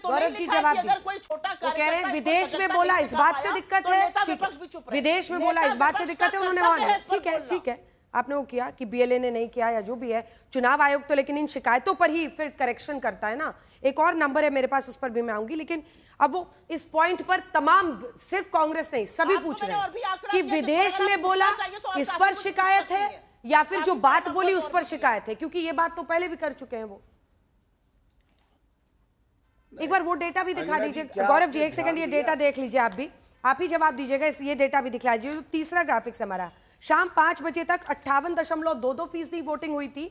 तो नहीं लिखा है कि अगर कोई छोटा कार्यकर्ता विदेश में बोला इस बात से दिक्कत है, विदेश में बोला इस बात से दिक्कत है, उन्होंने ठीक है आपने वो किया कि बीएलए ने नहीं किया या जो भी है, चुनाव आयोग तो लेकिन इन शिकायतों पर ही फिर करेक्शन करता है ना। एक और नंबर है मेरे पास, उस पर भी मैं आऊंगी, लेकिन अब वो इस पॉइंट पर तमाम सिर्फ कांग्रेस नहीं सभी पूछ रहे हैं कि विदेश में बोला इस पर शिकायत है या फिर जो बात बोली उस पर शिकायत है, क्योंकि ये बात तो पहले भी कर चुके हैं वो। एक बार वो डेटा भी दिखा दीजिए गौरव जी, एक सेकंड ये डेटा देख लीजिए, आप ही जवाब दीजिएगा, ये डेटा भी दिखला दीजिए। तीसरा ग्राफिक्स हमारा, शाम 5 बजे तक 58.22% वोटिंग हुई थी।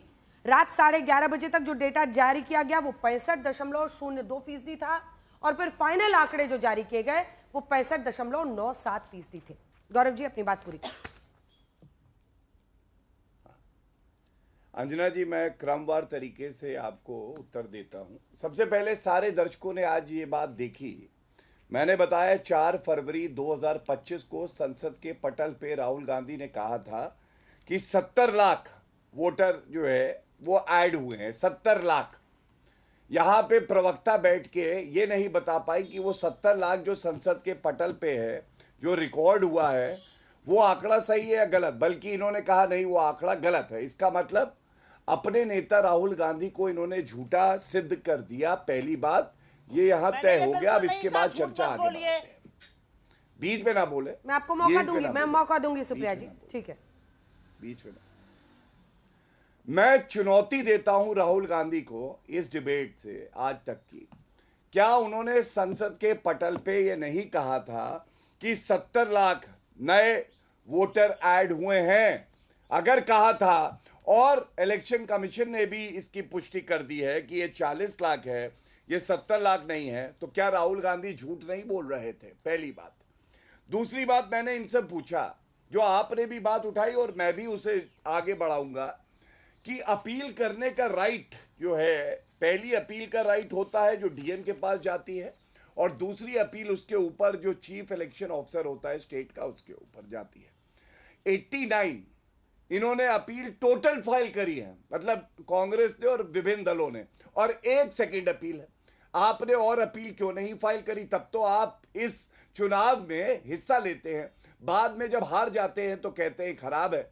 रात 11:30 बजे तक जो डेटा जारी किया गया वो 65.02% था, और फिर फाइनल आंकड़े जो जारी किए गए वो 65.97% थे। गौरव जी अपनी बात पूरी करें। अंजना जी, मैं क्रमवार तरीके से आपको उत्तर देता हूं। सबसे पहले सारे दर्शकों ने आज ये बात देखी, मैंने बताया 4 फरवरी 2025 को संसद के पटल पे राहुल गांधी ने कहा था कि 70 लाख वोटर जो है वो ऐड हुए हैं, 70 लाख। यहाँ पे प्रवक्ता बैठ के ये नहीं बता पाई कि वो 70 लाख जो संसद के पटल पे है, जो रिकॉर्ड हुआ है, वो आंकड़ा सही है या गलत, बल्कि इन्होंने कहा नहीं वो आंकड़ा गलत है। इसका मतलब अपने नेता राहुल गांधी को इन्होंने झूठा सिद्ध कर दिया। पहली बात ये यहाँ तय हो गया। अब इसके बाद चर्चा आगे बढ़ाते हैं। बीच में ना बोले, मैं आपको मौका दूंगी, मैं मौका दूंगी सुप्रिया जी, ठीक है। बीच में मैं चुनौती देता हूं राहुल गांधी को इस डिबेट से आज तक की, क्या उन्होंने संसद के पटल पे ये नहीं कहा था कि 70 लाख नए वोटर ऐड हुए हैं? अगर कहा था और इलेक्शन कमीशन ने भी इसकी पुष्टि कर दी है कि ये 40 लाख है, ये 70 लाख नहीं है, तो क्या राहुल गांधी झूठ नहीं बोल रहे थे? पहली बात। दूसरी बात, मैंने इनसे पूछा, जो आपने भी बात उठाई और मैं भी उसे आगे बढ़ाऊंगा, कि अपील करने का राइट जो है, पहली अपील का राइट होता है जो डीएम के पास जाती है, और दूसरी अपील उसके ऊपर जो चीफ इलेक्शन ऑफिसर होता है स्टेट का, उसके ऊपर जाती है। 89 इन्होंने अपील टोटल फाइल करी है, मतलब कांग्रेस ने और विभिन्न दलों ने, और 1 सेकेंड अपील है। आपने और अपील क्यों नहीं फाइल करी? तब तो आप इस चुनाव में हिस्सा लेते हैं, बाद में जब हार जाते हैं तो कहते हैं खराब है।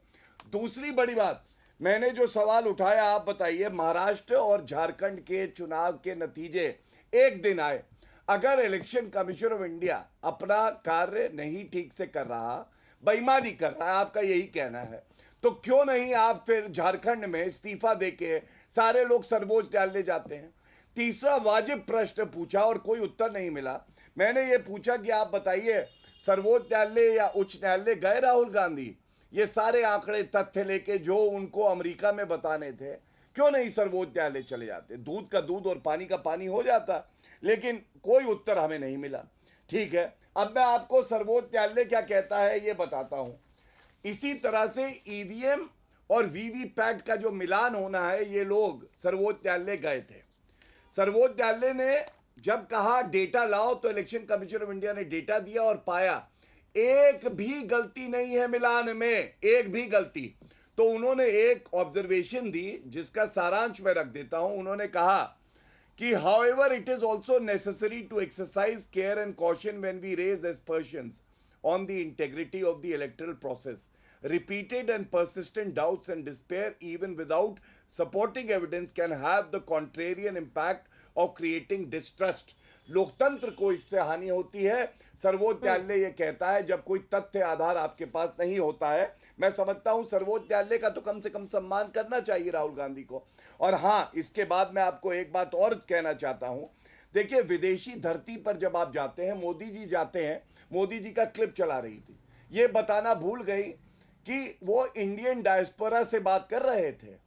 दूसरी बड़ी बात, मैंने जो सवाल उठाया, आप बताइए, महाराष्ट्र और झारखंड के चुनाव के नतीजे एक दिन आए, अगर इलेक्शन कमीशन ऑफ इंडिया अपना कार्य नहीं ठीक से कर रहा, बेईमानी कर रहा है, आपका यही कहना है, तो क्यों नहीं आप फिर झारखंड में इस्तीफा देके सारे लोग सर्वोच्च न्यायालय जाते हैं? तीसरा वाजिब प्रश्न पूछा और कोई उत्तर नहीं मिला। मैंने ये पूछा कि आप बताइए, सर्वोच्च न्यायालय या उच्च न्यायालय गए राहुल गांधी ये सारे आंकड़े तथ्य लेके जो उनको अमेरिका में बताने थे? क्यों नहीं सर्वोच्च न्यायालय चले जाते? दूध का दूध और पानी का पानी हो जाता। लेकिन कोई उत्तर हमें नहीं मिला। ठीक है, अब मैं आपको सर्वोच्च न्यायालय क्या कहता है ये बताता हूं। इसी तरह से ईवीएम और वीवीपैट का जो मिलान होना है, ये लोग सर्वोच्च न्यायालय गए थे। सर्वोच्च न्यायालय ने जब कहा डेटा लाओ, तो इलेक्शन कमीशन ऑफ इंडिया ने डेटा दिया और पाया एक भी गलती नहीं है मिलान में, एक भी गलती। तो उन्होंने एक ऑब्जर्वेशन दी जिसका सारांश मैं रख देता हूं। उन्होंने कहा कि however it is also necessary to exercise care and caution when we raise aspersions on the integrity of the electoral process. Repeated and persistent doubts and despair, even without supporting evidence, can have the contrarian impact of creating distrust. लोकतंत्र को इससे हानि होती है। सर्वोच्च न्यायालय ये कहता है जब कोई तथ्य आधार आपके पास नहीं होता है। मैं समझता हूं सर्वोच्च न्यायालय का तो कम से कम सम्मान करना चाहिए राहुल गांधी को। और हाँ, इसके बाद मैं आपको एक बात और कहना चाहता हूं। देखिए, विदेशी धरती पर जब आप जाते हैं, मोदी जी जाते हैं, मोदी जी का क्लिप चला रही थी, ये बताना भूल गई कि वो इंडियन डायस्पोरा से बात कर रहे थे।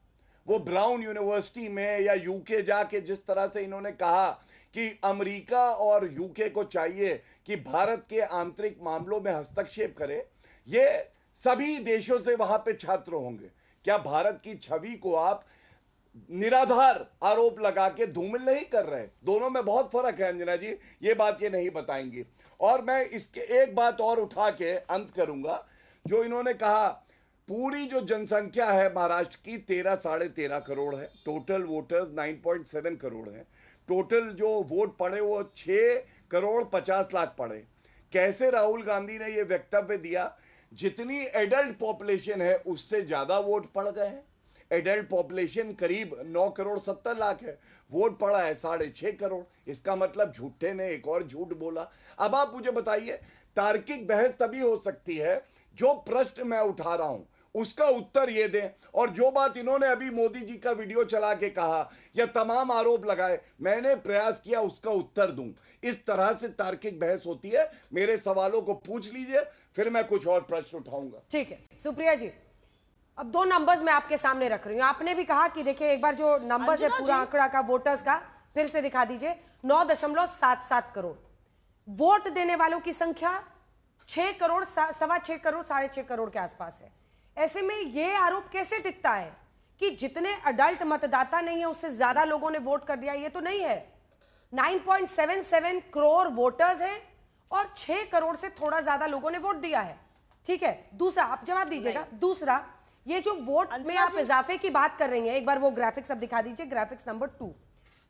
वो ब्राउन यूनिवर्सिटी में या यूके जाके जिस तरह से इन्होंने कहा कि अमेरिका और यूके को चाहिए कि भारत के आंतरिक मामलों में हस्तक्षेप करे, ये सभी देशों से वहां पे छात्र होंगे। क्या भारत की छवि को आप निराधार आरोप लगा के धूमिल नहीं कर रहे? दोनों में बहुत फर्क है अंजना जी, ये बात ये नहीं बताएंगी। और मैं इसके एक बात और उठा के अंत करूंगा। जो इन्होंने कहा, पूरी जो जनसंख्या है महाराष्ट्र की 13 साढ़े 13 करोड़ है, टोटल वोटर्स 9.7 करोड़ है। टोटल जो वोट पड़े वो 6,50,00,000 पड़े। कैसे राहुल गांधी ने ये वक्तव्य दिया? जितनी एडल्ट पॉपुलेशन है उससे ज्यादा वोट पड़ गए हैं। एडल्ट पॉपुलेशन करीब 9,70,00,000 है, वोट पड़ा है 6.5 करोड़। इसका मतलब झूठे ने एक और झूठ बोला। अब आप मुझे बताइए, तार्किक बहस तभी हो सकती है जो प्रश्न मैं उठा रहा हूं उसका उत्तर ये दें, और जो बात इन्होंने अभी मोदी जी का वीडियो चला के कहा या तमाम आरोप लगाए, मैंने प्रयास किया उसका उत्तर दूं। इस तरह से तार्किक बहस होती है। मेरे सवालों को पूछ लीजिए, फिर मैं कुछ और प्रश्न उठाऊंगा। ठीक है सुप्रिया जी, अब दो नंबर्स मैं आपके सामने रख रही हूं। आपने भी कहा कि देखिए एक बार जो नंबर्स है पूरा आंकड़ा का वोटर्स का फिर से दिखा दीजिए। 9.77 करोड़ वोट देने वालों की संख्या 6 करोड़, 6.25 करोड़, 6.5 करोड़ के आसपास है। ऐसे में यह आरोप कैसे टिकता है कि जितने अडल्ट मतदाता नहीं है उससे ज्यादा लोगों ने वोट कर दिया? ये तो नहीं है। 9.77 करोड़ वोटर्स हैं और 6 करोड़ से थोड़ा ज्यादा लोगों ने वोट दिया है। ठीक है, दूसरा आप जवाब दीजिएगा। दूसरा, ये जो वोट में आप इजाफे की बात कर रही हैं, एक बार वो ग्राफिक्स अब दिखा दीजिए, ग्राफिक्स नंबर 2।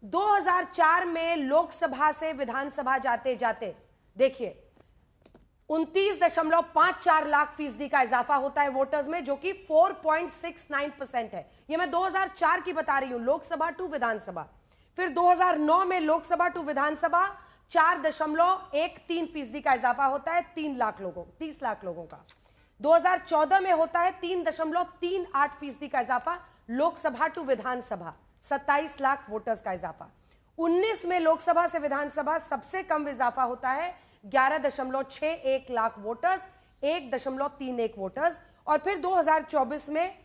2004 में लोकसभा से विधानसभा जाते जाते देखिए 29.54 लाख फीसदी का इजाफा होता है वोटर्स में, जो कि 4.69% है। ये मैं 2004 की बता रही हूं, लोकसभा टू विधानसभा। फिर 2009 में लोकसभा टू विधानसभा 4.13% का इजाफा होता है 30 लाख लोगों का। 2014 में होता है 3.38% का इजाफा लोकसभा टू विधानसभा, 27 लाख वोटर्स का इजाफा। 19 में लोकसभा से विधानसभा सबसे कम इजाफा होता है 11.61 लाख वोटर्स, 1.31 वोटर्स। और फिर 2024 में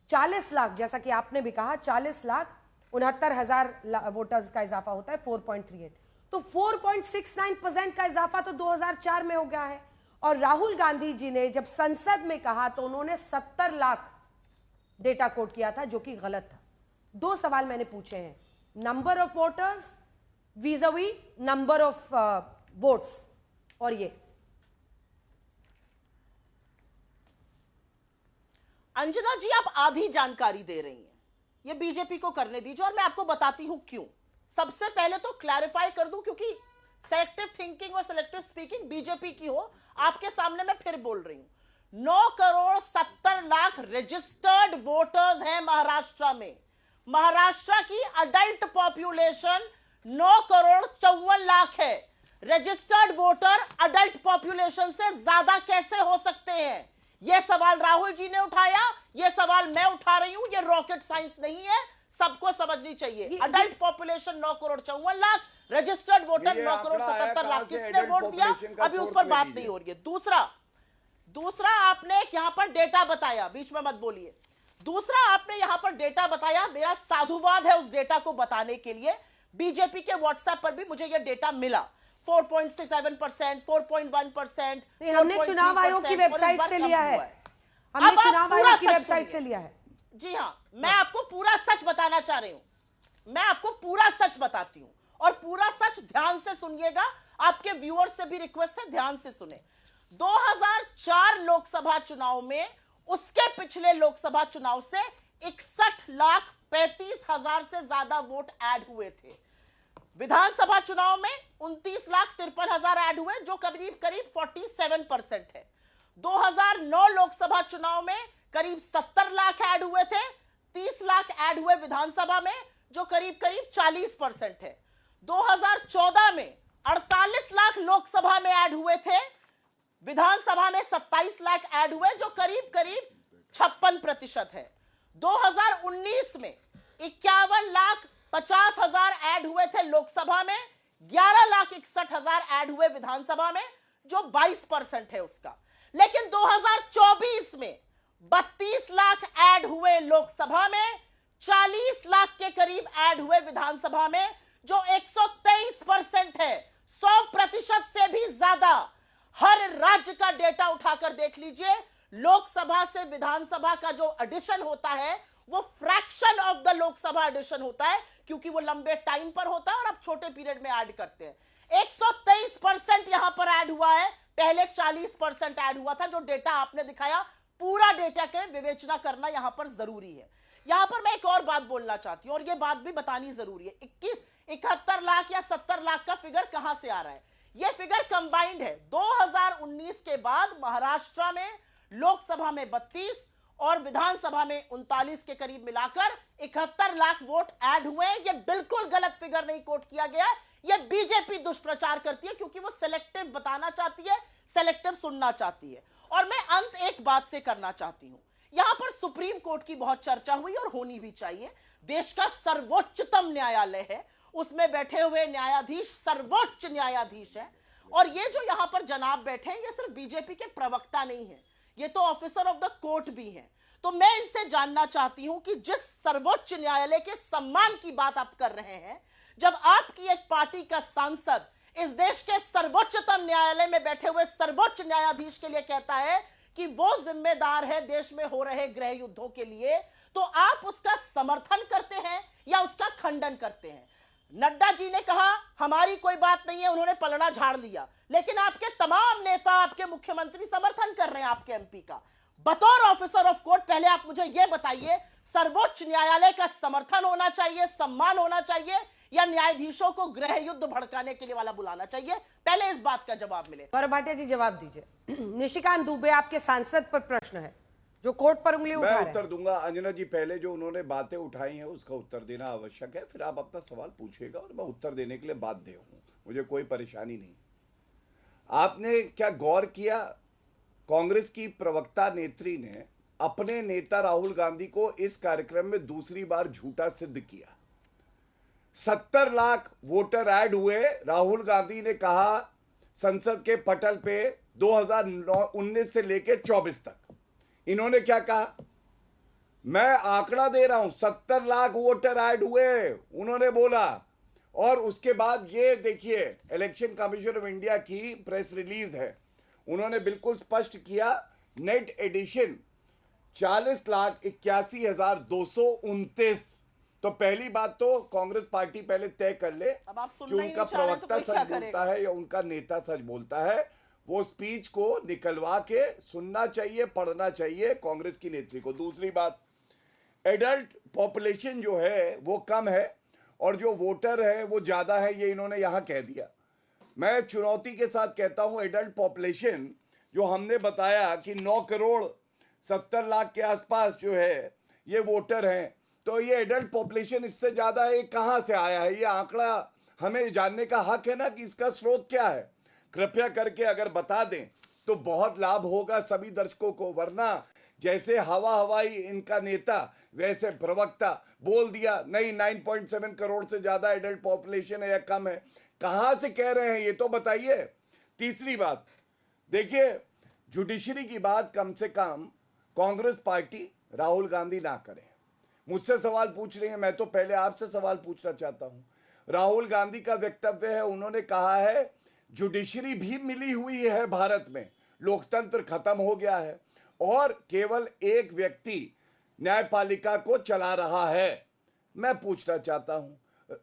40 लाख, जैसा कि आपने भी कहा 40,69,000 वोटर्स का इजाफा होता है 4.38। तो 4.69% का इजाफा तो 2004 में हो गया है। और राहुल गांधी जी ने जब संसद में कहा तो उन्होंने 70 लाख डेटा कोट किया था, जो कि गलत था। दो सवाल मैंने पूछे हैं, number of voters vis a vis number of votes, और ये अंजना जी आप आधी जानकारी दे रही हैं, ये बीजेपी को करने दीजिए और मैं आपको बताती हूं क्यों। सबसे पहले तो क्लैरिफाई कर दूं, क्योंकि सेलेक्टिव थिंकिंग और सेलेक्टिव स्पीकिंग बीजेपी की हो, आपके सामने मैं फिर बोल रही हूं। 9,70,00,000 रजिस्टर्ड वोटर्स हैं महाराष्ट्र में। महाराष्ट्र की अडल्ट पॉपुलेशन 9,54,00,000 है। रजिस्टर्ड वोटर अडल्ट पॉपुलेशन से ज्यादा कैसे हो सकते हैं? यह सवाल राहुल जी ने उठाया, यह सवाल मैं उठा रही हूं। यह रॉकेट साइंस नहीं है, सबको समझनी चाहिए। Adult population 9,54,00,000, registered voter 9,77,00,000। किसने वोट दिया अभी उस पर बात नहीं हो रही है। दूसरा आपने यहां पर डेटा बताया, बीच में मत बोलिए। दूसरा आपने यहां पर डेटा बताया, मेरा साधुवाद है उस डेटा को बताने के लिए। बीजेपी के व्हाट्सएप पर भी मुझे यह डेटा मिला, 4.67%, 4.1%। हमने चुनाव आयोग की वेबसाइट से लिया है, हमने चुनाव आयोग की वेबसाइट से लिया है। जी हां, मैं आपको पूरा सच बताना चाह रही हूं। मैं आपको पूरा सच बताती हूं, और पूरा सच ध्यान से सुनिएगा। आपके व्यूअर्स से भी रिक्वेस्ट है, ध्यान से सुने। 2004 लोकसभा चुनाव में, उसके पिछले लोकसभा चुनाव से 61,35,000 से ज्यादा वोट ऐड हुए थे। विधानसभा चुनाव में 29,53,000 ऐड हुए, जो करीब 47% है। 2009 लोकसभा चुनाव में करीब 70 लाख ऐड हुए थे, 30 लाख ऐड हुए विधानसभा में, जो करीब 40% है। 2014 में 48 लाख लोकसभा में ऐड हुए थे, विधानसभा में 27 लाख ऐड हुए, जो करीब 56% है। 2019 में 51,50,000 ऐड हुए थे लोकसभा में, 11,61,000 ऐड हुए विधानसभा में, जो 22% है उसका। लेकिन 2024 में 32 लाख ऐड हुए लोकसभा में, 40 लाख के करीब ऐड हुए विधानसभा में, जो 123% है, 100% से भी ज्यादा। हर राज्य का डेटा उठाकर देख लीजिए, लोकसभा से विधानसभा का जो एडिशन होता है वो fraction of the Lok Sabha addition होता है, क्योंकि वो लंबे टाइम पर होता है और अब छोटे पीरियड में ऐड करते हैं। 123% यहां पर ऐड हुआ है, पहले 40% ऐड हुआ था। जो डेटा आपने दिखाया, पूरा डेटा के विवेचना करना यहां पर जरूरी है। यहां पर मैं एक और बात बोलना चाहती हूं और यह बात भी बतानी जरूरी है। 71 लाख या 70 लाख का फिगर कहां से आ रहा है? यह फिगर कंबाइंड है। 2019 के बाद महाराष्ट्र में लोकसभा में 32 और विधानसभा में 39 के करीब मिलाकर 71 लाख वोट ऐड हुए। यह बिल्कुल गलत फिगर नहीं कोट किया गया। यह बीजेपी दुष्प्रचार करती है क्योंकि वो सेलेक्टिव बताना चाहती है, सेलेक्टिव सुनना चाहती है। और मैं अंत एक बात से करना चाहती हूं। यहां पर सुप्रीम कोर्ट की बहुत चर्चा हुई और होनी भी चाहिए। देश का सर्वोच्चतम न्यायालय है, उसमें बैठे हुए न्यायाधीश सर्वोच्च न्यायाधीश है। और ये जो यहां पर जनाब बैठे हैं, ये सिर्फ बीजेपी के प्रवक्ता नहीं है, ये तो ऑफिसर ऑफ द कोर्ट भी हैं। तो मैं इनसे जानना चाहती हूं कि जिस सर्वोच्च न्यायालय के सम्मान की बात आप कर रहे हैं, जब आपकी एक पार्टी का सांसद इस देश के सर्वोच्चतम न्यायालय में बैठे हुए सर्वोच्च न्यायाधीश के लिए कहता है कि वो जिम्मेदार है देश में हो रहे गृह युद्धों के लिए, तो आप उसका समर्थन करते हैं या उसका खंडन करते हैं? नड्डा जी ने कहा हमारी कोई बात नहीं है, उन्होंने पलड़ा झाड़ लिया, लेकिन आपके तमाम नेता, आपके मुख्यमंत्री समर्थन कर रहे हैं आपके एमपी का। बतौर ऑफिसर ऑफ कोर्ट पहले आप मुझे यह बताइए, सर्वोच्च न्यायालय का समर्थन होना चाहिए, सम्मान होना चाहिए, या न्यायाधीशों को गृह युद्ध भड़काने के लिए वाला बुलाना चाहिए? पहले इस बात का जवाब मिले। गौरव भाटिया जी जवाब दीजिए। निशिकांत दुबे आपके सांसद पर प्रश्न है जो कोर्ट पर उंगली उठा रहे हैं। मैं उत्तर दूंगा। अंजना जी, पहले जो उन्होंने बातें उठाई हैं उसका उत्तर देना आवश्यक है, फिर आप अपना सवाल पूछिएगा और मैं उत्तर देने के लिए बाध्य हूं, मुझे कोई परेशानी नहीं। आपने क्या गौर किया, कांग्रेस की प्रवक्ता नेत्री ने अपने नेता राहुल गांधी को इस कार्यक्रम में दूसरी बार झूठा सिद्ध किया। 70 लाख वोटर ऐड हुए, राहुल गांधी ने कहा संसद के पटल पे 2019 से लेकर 24 तक। इन्होंने क्या कहा? मैं आंकड़ा दे रहा हूं, 70 लाख वोटर ऐड हुए, उन्होंने बोला। और उसके बाद ये देखिए, इलेक्शन कमीशन ऑफ इंडिया की प्रेस रिलीज है, उन्होंने बिल्कुल स्पष्ट किया, नेट एडिशन 40,81,229। तो पहली बात तो कांग्रेस पार्टी पहले तय कर ले कि उनका प्रवक्ता सच बोलता है या उनका नेता सच बोलता है। वो स्पीच को निकलवा के सुनना चाहिए, पढ़ना चाहिए कांग्रेस की नेत्री को। दूसरी बात, एडल्ट पॉपुलेशन जो है वो कम है और जो वोटर है वो ज्यादा है, ये इन्होंने यहां कह दिया। मैं चुनौती के साथ कहता हूं, एडल्ट पॉपुलेशन जो हमने बताया कि 9 करोड़ 70 लाख के आसपास जो है ये वोटर हैं, तो ये एडल्ट पॉपुलेशन इससे ज्यादा है, कहां से आया है ये आंकड़ा? हमें जानने का हक है ना कि इसका स्रोत क्या है। कृपया करके अगर बता दें तो बहुत लाभ होगा सभी दर्शकों को, वरना जैसे हवाई इनका नेता वैसे प्रवक्ता बोल दिया नहीं 9.7 करोड़ से ज्यादा एडल्ट पॉपुलेशन है या कम है। कहां से कह रहे हैं ये तो बताइए। तीसरी बात देखिए, जुडिशरी की बात कम से कम कांग्रेस पार्टी राहुल गांधी ना करे। मुझसे सवाल पूछ रही है, मैं तो पहले आपसे सवाल पूछना चाहता हूं। राहुल गांधी का वक्तव्य है, उन्होंने कहा है जुडिशरी भी मिली हुई है भारत में, लोकतंत्र खत्म हो गया है और केवल एक व्यक्ति न्यायपालिका को चला रहा है। मैं पूछना चाहता हूं,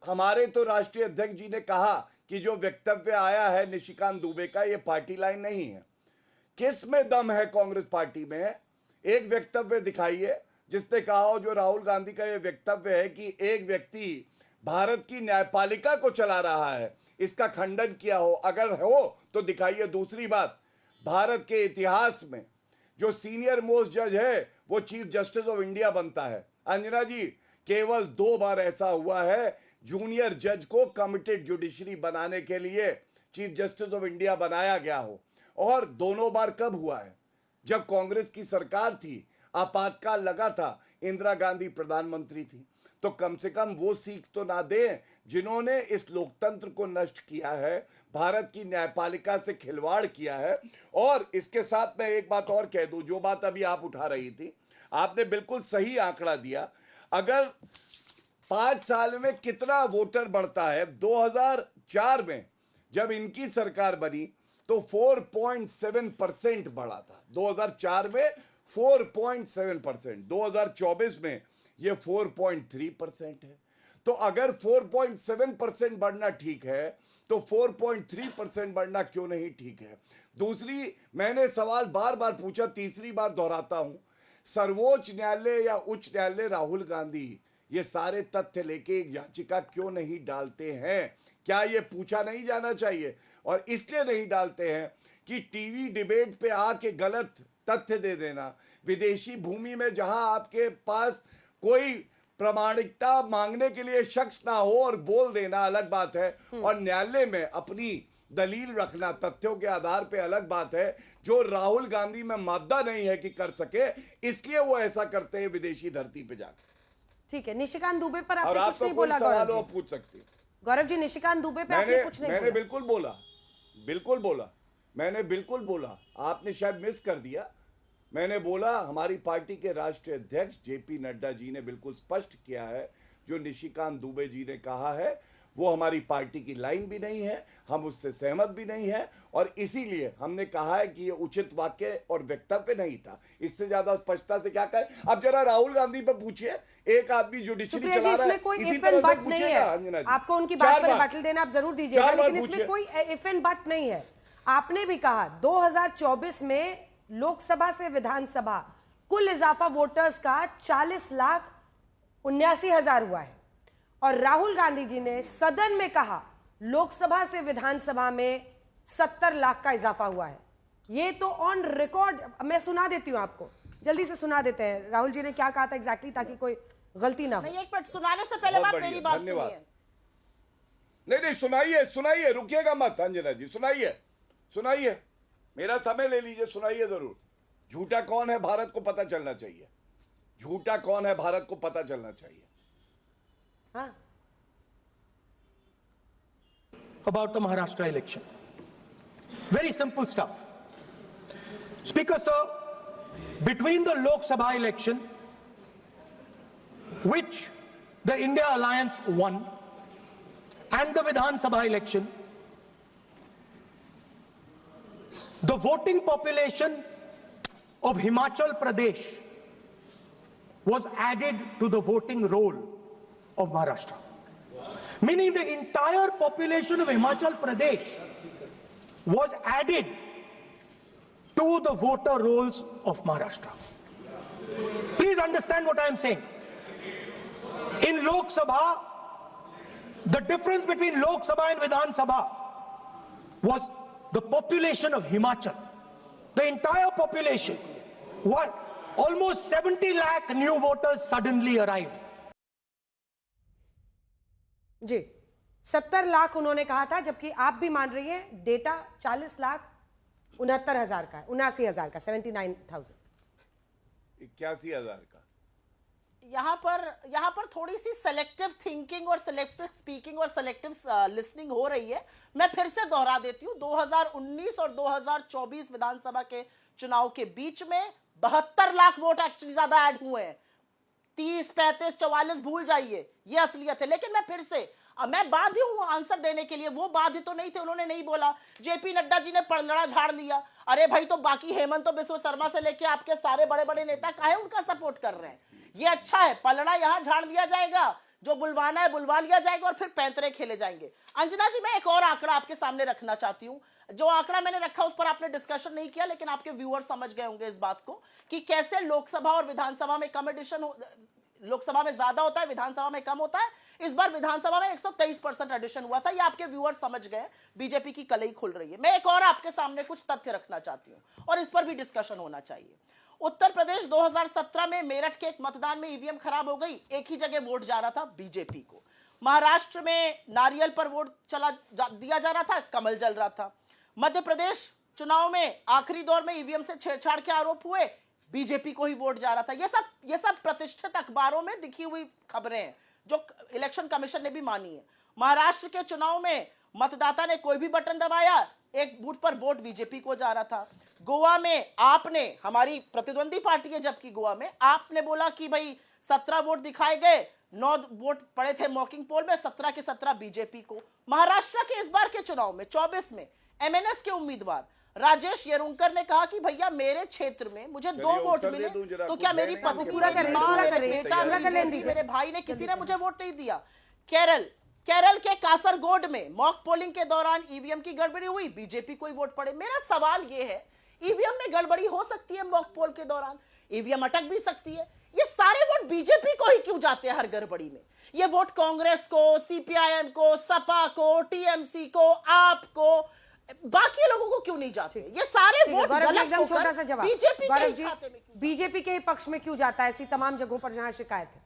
हमारे तो राष्ट्रीय अध्यक्ष जी ने कहा कि जो वक्तव्य आया है निशिकांत दुबे का, ये पार्टी लाइन नहीं है। किस में दम है कांग्रेस पार्टी में? एक वक्तव्य दिखाइए जिसने कहा हो, जो राहुल गांधी का ये वक्तव्य है कि एक व्यक्ति भारत की न्यायपालिका को चला रहा है, इसका खंडन किया हो, अगर हो तो दिखाइए। दूसरी बात, भारत के इतिहास में जो सीनियर मोस्ट जज है वो चीफ जस्टिस ऑफ इंडिया बनता है। अंजना जी, केवल 2 बार ऐसा हुआ है जूनियर जज को कमिटेड जुडिशरी बनाने के लिए चीफ जस्टिस ऑफ इंडिया बनाया गया हो, और दोनों बार कब हुआ है? जब कांग्रेस की सरकार थी, आपातकाल लगा था, इंदिरा गांधी प्रधानमंत्री थी। तो कम से कम वो सीख तो ना दें जिन्होंने इस लोकतंत्र को नष्ट किया है, भारत की न्यायपालिका से खिलवाड़ किया है। और इसके साथ मैं एक बात और कह दूं, जो बात अभी आप उठा रही थी, आपने बिल्कुल सही आंकड़ा दिया। अगर 5 साल में कितना वोटर बढ़ता है, 2004 में जब इनकी सरकार बनी तो 4.7% बढ़ा था। 2004 में 4.7%, 2024 में ये 4.3% है। तो अगर 4.7% बढ़ना ठीक है तो 4.3% बढ़ना क्यों नहीं ठीक है? दूसरी, मैंने सवाल बार बार पूछा, तीसरी बार दोहराता हूं, सर्वोच्च न्यायालय या उच्च न्यायालय राहुल गांधी ये सारे तथ्य लेके एक याचिका क्यों नहीं डालते हैं? क्या ये पूछा नहीं जाना चाहिए? और इसलिए नहीं डालते हैं कि टीवी डिबेट पे आके गलत तथ्य दे देना, विदेशी भूमि में जहां आपके पास कोई प्रामाणिकता मांगने के लिए शख्स ना हो और बोल देना अलग बात है, और न्यायालय में अपनी दलील रखना तथ्यों के आधार पे अलग बात है, जो राहुल गांधी में मादा नहीं है कि कर सके, इसलिए वो ऐसा करते हैं विदेशी धरती पे जाकर। ठीक है, निशिकांत दुबे पर और आपने कुछ नहीं बोला। सवाल वो पूछ सकते हैं गौरव जी, निशिकांत दुबे पे आपने कुछ नहीं बोला। मैंने बिल्कुल बोला, मैंने बिल्कुल बोला, आपने शायद मिस कर दिया। मैंने बोला हमारी पार्टी के राष्ट्रीय अध्यक्ष जेपी नड्डा जी ने बिल्कुल स्पष्ट किया है, जो निशिकांत दुबे जी ने कहा है वो हमारी पार्टी की लाइन भी नहीं है, हम उससे सहमत भी नहीं है, और इसीलिए हमने कहा है कि ये उचित वाक्य और वक्तव्य नहीं था। इससे ज्यादा स्पष्टता से क्या कहें? अब जरा राहुल गांधी पर पूछिए, एक आदमी जुडिशरी चला रहा है, इसी तरह से पूछिएगा अंजना जी। आपको उनकी बात पर बाटल देना आप जरूर दीजिएगा, लेकिन इसमें कोई इफ एंड बट नहीं है। आपने भी कहा 2024 में लोकसभा से विधानसभा कुल इजाफा वोटर्स का 40,79,000 हुआ है, और राहुल गांधी जी ने सदन में कहा लोकसभा से विधानसभा में 70 लाख का इजाफा हुआ है। ये तो ऑन रिकॉर्ड, मैं सुना देती हूं आपको, जल्दी से सुना देते हैं राहुल जी ने क्या कहा था एग्जैक्टली, ताकि कोई गलती ना हो। नहीं, एक मिनट सुनाने से पहले आप मेरी बात सुनिए। नहीं, सुनाइए, रुकिएगा मत अंजना जी, सुनाइए, मेरा समय ले लीजिए, सुनाइए जरूर। झूठा कौन है भारत को पता चलना चाहिए, झूठा कौन है भारत को पता चलना चाहिए। हाँ। About the Maharashtra election. Very simple stuff. Speaker sir, between the Lok Sabha election, which the India Alliance won, and the Vidhan Sabha election, the voting population of Himachal Pradesh was added to the voting roll of Maharashtra. Meaning the entire population of Himachal Pradesh was added to the voter rolls of Maharashtra. Please understand what I am saying. In Lok Sabha, the difference between Lok Sabha and Vidhan Sabha was the population of Himachal. The entire population. What? Almost 70 lakh new voters suddenly arrived. जी, 70 लाख उन्होंने कहा था, जबकि आप भी मान रही हैं data 40,69,000 का, 79,000 का, 79,000, 81,000 का। यहां पर थोड़ी सी सेलेक्टिव थिंकिंग और सेलेक्टिव स्पीकिंग और सेलेक्टिव लिसनिंग हो रही है। मैं फिर से दोहरा देती हूं, 2019 और 2024 विधानसभा के चुनाव के बीच में 72 लाख वोट एक्चुअली ज्यादा ऐड हुए हैं। 30, 35, 44 भूल जाइए, ये असलियत है। लेकिन मैं फिर से, मैं बाध्य हूं आंसर देने के लिए। वो बाध्य तो नहीं थे, उन्होंने नहीं बोला। जेपी नड्डा जी ने पलड़ा झाड़ लिया। अरे भाई, तो बाकी हेमंत बिश्व शर्मा से लेके आपके सारे बड़े बड़े नेता काहे उनका सपोर्ट कर रहे हैं? ये अच्छा है, पलड़ा यहां झाड़ दिया जाएगा, जो बुलवाना है बुलवा लिया जाएगा, और फिर पैंतरे खेले जाएंगे। अंजना जी, मैं एक और आंकड़ा आपके सामने रखना चाहती हूं। जो आंकड़ा मैंने रखा उस पर आपने डिस्कशन नहीं किया, लेकिन आपके व्यूअर समझ गए होंगे इस बात को कि कैसे लोकसभा और विधानसभा में कम एडिशन, लोकसभा में ज्यादा होता है, विधानसभा में कम होता है। इस बार विधानसभा में 123% एडिशन हुआ था। ये आपके व्यूअर समझ गए, बीजेपी की कलई खुल रही है। मैं एक और आपके सामने कुछ तथ्य रखना चाहती हूं, और इस पर भी डिस्कशन होना चाहिए। उत्तर प्रदेश 2017 में मेरठ के एक मतदान में ईवीएम खराब हो गई, एक ही जगह वोट जा रहा था बीजेपी को। महाराष्ट्र में नारियल पर वोट दिया जा रहा था, कमल जल रहा था। मध्य प्रदेश चुनाव में आखिरी दौर में ईवीएम से छेड़छाड़ के आरोप हुए, बीजेपी को ही वोट जा रहा था। ये सब प्रतिष्ठित अखबारों में दिखी हुई खबरें हैं, जो इलेक्शन कमीशन ने भी मानी है। महाराष्ट्र के चुनाव में मतदाता ने कोई भी बटन दबाया, एक बूथ पर वोट बीजेपी को जा रहा था। गोवा में आपने, हमारी प्रतिद्वंदी पार्टी है जबकि गोवा में, आपने बोला कि भाई 17 वोट दिखाए गए, 9 वोट पड़े थे मॉकिंग पोल में, 17 के 17 बीजेपी को। महाराष्ट्र के इस बार के चुनाव में 24 में एमएनएस के उम्मीदवार राजेश येरुंकर ने कहा कि भैया मेरे क्षेत्र में मुझे 2 वोट मिले, तो क्या मेरी पत्नी, मेरे भाई ने, किसी ने मुझे वोट नहीं दिया। केरल के कासरगोड में मॉक पोलिंग के दौरान ईवीएम की गड़बड़ी हुई, बीजेपी को ही वोट पड़े। मेरा सवाल यह है, ईवीएम में गड़बड़ी हो सकती है मॉक पोल के दौरान, ईवीएम अटक भी सकती है। ये सारे वोट बीजेपी को ही क्यों जाते हैं हर गड़बड़ी में? ये वोट कांग्रेस को, सीपीआईएम को, सपा को, टीएमसी को, आप को, बाकी लोगों को क्यों नहीं जाते? ये सारे वोट गलत होकर छोटा सा जवाब बीजेपी के गौरव जी, खाते में क्यों? बीजेपी के पक्ष में क्यों जाता है ऐसी तमाम जगहों पर जहां शिकायत है?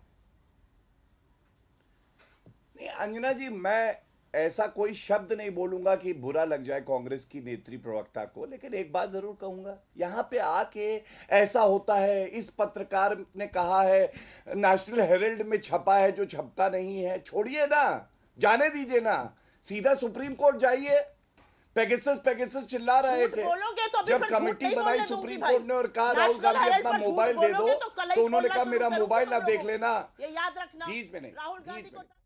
नहीं अंजना जी, मैं ऐसा कोई शब्द नहीं बोलूंगा कि बुरा लग जाए कांग्रेस की नेत्री प्रवक्ता को, लेकिन एक बात जरूर कहूंगा, यहां पे आके ऐसा होता है, इस पत्रकार ने कहा है, नेशनल हेराल्ड में छपा है जो छपता नहीं है, छोड़िए ना, जाने दीजिए ना, सीधा सुप्रीम कोर्ट जाइए। पेगासस चिल्ला रहे थे जब कमेटी बनाई सुप्रीम कोर्ट ने और कहा राहुल गांधी अपना मोबाइल दे दो, तो उन्होंने कहा मेरा मोबाइल ना देख लेना। ये याद रखना, बीच में नहीं, राहुल गांधी बीच में को नहीं।